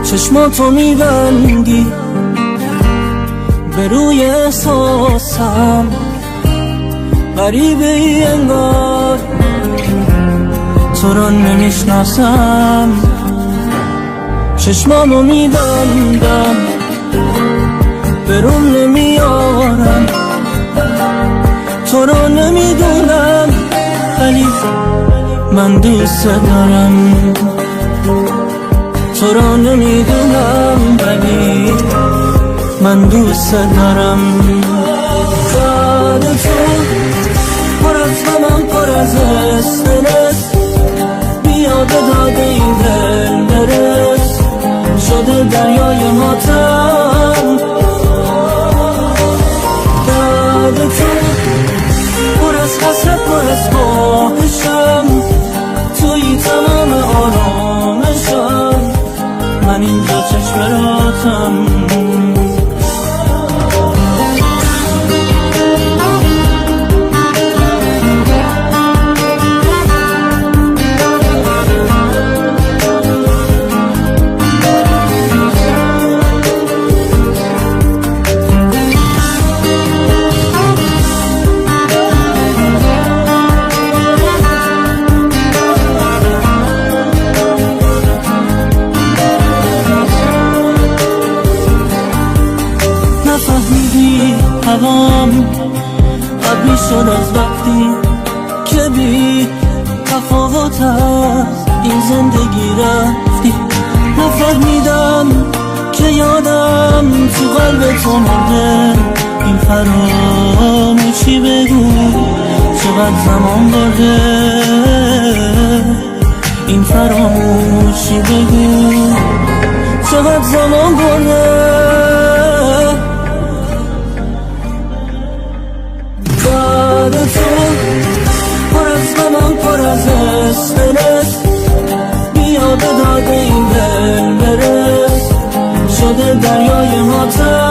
چشماتو میبندی به روی احساسم، غریبه ای انگار تو رو نمیشناسم. چشمامو میبندم به روم نمیارم، تو رو نمیدونم ولی من دوست دارم. تو رو نمیدونم ولی من دوست دارم. یاد تو پر از غمم، پر از استرس، بیا به داد این دل برس. شده دریای ماتم، یاد تو پر از حسرت، پر از خواهشم، توی تمام آرامشم، من اینجا چشم راتم. نفهمیدی هوام ابری شد از وقتی که بی تفاوت از این زندگی رفتی. نفهمیدم که یادم تو قلب تو مرده. این فراموشی بگو چقدر زمان برده، این فراموشی بگو چقدر زمان برده. یاد تو پر از غمم، پر از استرس، بیا به داد این دل برس. شده دریای ماتم،